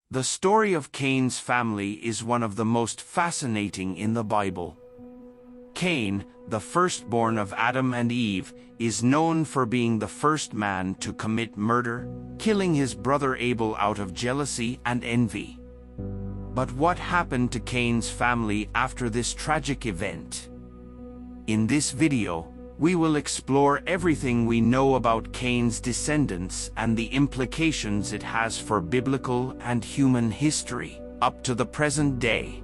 The story of Cain's family is one of the most fascinating in the Bible. Cain, the firstborn of Adam and Eve, is known for being the first man to commit murder, killing his brother Abel out of jealousy and envy. But what happened to Cain's family after this tragic event? In this video, we will explore everything we know about Cain's descendants and the implications it has for biblical and human history, up to the present day.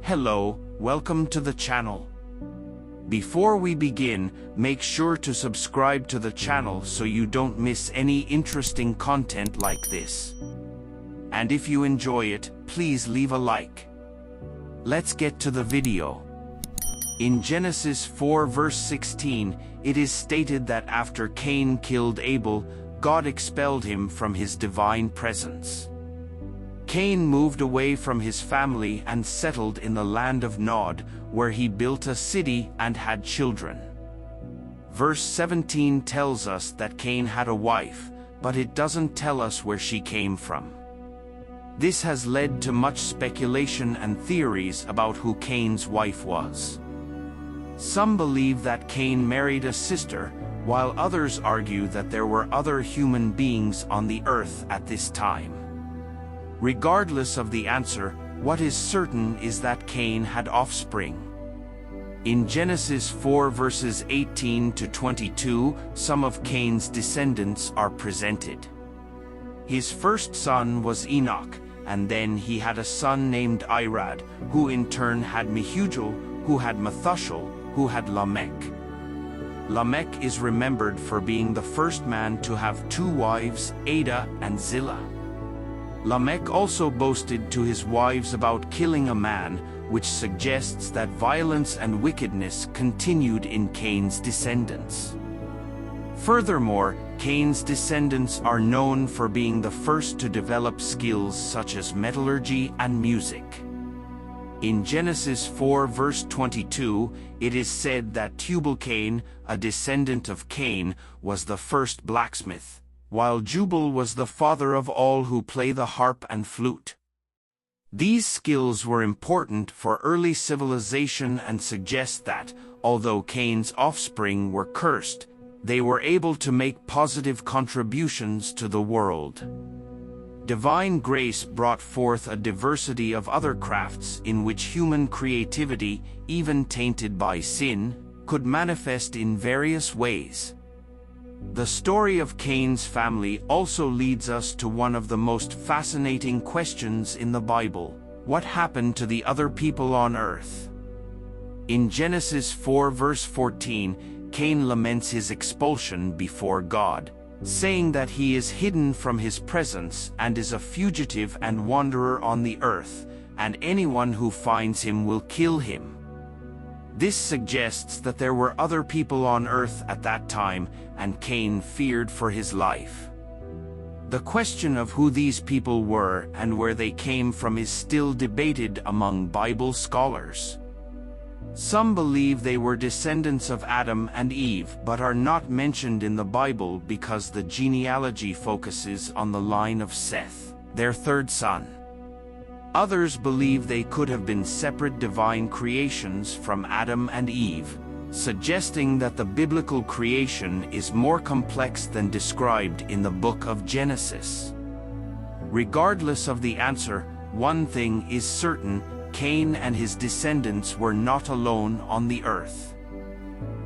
Hello, welcome to the channel. Before we begin, make sure to subscribe to the channel so you don't miss any interesting content like this. And if you enjoy it, please leave a like. Let's get to the video. In Genesis 4 verse 16, it is stated that after Cain killed Abel, God expelled him from his divine presence. Cain moved away from his family and settled in the land of Nod, where he built a city and had children. Verse 17 tells us that Cain had a wife, but it doesn't tell us where she came from. This has led to much speculation and theories about who Cain's wife was. Some believe that Cain married a sister, while others argue that there were other human beings on the earth at this time. Regardless of the answer, what is certain is that Cain had offspring. In Genesis 4 verses 18 to 22, some of Cain's descendants are presented. His first son was Enoch, and then he had a son named Irad, who in turn had Mehujael, who had Methuselah, who had Lamech. Lamech is remembered for being the first man to have two wives, Adah and Zillah. Lamech also boasted to his wives about killing a man, which suggests that violence and wickedness continued in Cain's descendants. Furthermore, Cain's descendants are known for being the first to develop skills such as metallurgy and music. In Genesis 4 verse 22, it is said that Tubal-Cain, a descendant of Cain, was the first blacksmith, while Jubal was the father of all who play the harp and flute. These skills were important for early civilization and suggest that, although Cain's offspring were cursed, they were able to make positive contributions to the world. Divine grace brought forth a diversity of other crafts in which human creativity, even tainted by sin, could manifest in various ways. The story of Cain's family also leads us to one of the most fascinating questions in the Bible: what happened to the other people on earth? In Genesis 4 verse 14, Cain laments his expulsion before God, saying that he is hidden from his presence and is a fugitive and wanderer on the earth, and anyone who finds him will kill him. This suggests that there were other people on earth at that time, and Cain feared for his life. The question of who these people were and where they came from is still debated among Bible scholars. Some believe they were descendants of Adam and Eve but are not mentioned in the Bible because the genealogy focuses on the line of Seth, their third son. Others believe they could have been separate divine creations from Adam and Eve, suggesting that the biblical creation is more complex than described in the book of Genesis. Regardless of the answer, one thing is certain: Cain and his descendants were not alone on the earth.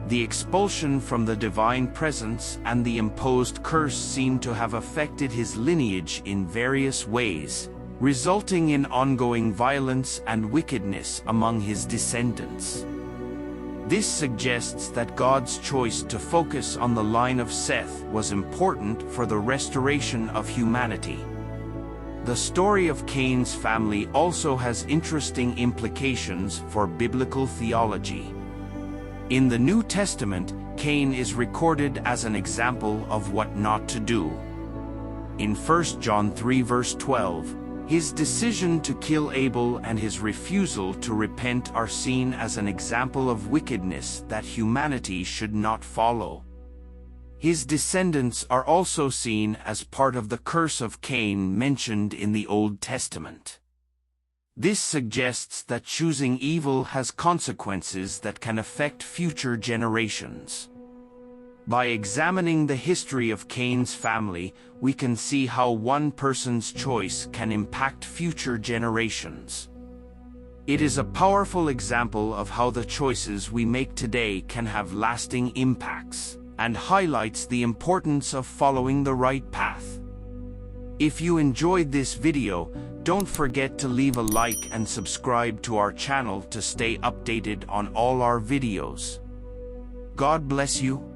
The expulsion from the divine presence and the imposed curse seem to have affected his lineage in various ways, resulting in ongoing violence and wickedness among his descendants. This suggests that God's choice to focus on the line of Seth was important for the restoration of humanity. The story of Cain's family also has interesting implications for biblical theology. In the New Testament, Cain is recorded as an example of what not to do. In 1 John 3 verse 12, his decision to kill Abel and his refusal to repent are seen as an example of wickedness that humanity should not follow. His descendants are also seen as part of the curse of Cain mentioned in the Old Testament. This suggests that choosing evil has consequences that can affect future generations. By examining the history of Cain's family, we can see how one person's choice can impact future generations. It is a powerful example of how the choices we make today can have lasting impacts, and highlights the importance of following the right path. If you enjoyed this video, don't forget to leave a like and subscribe to our channel to stay updated on all our videos. God bless you.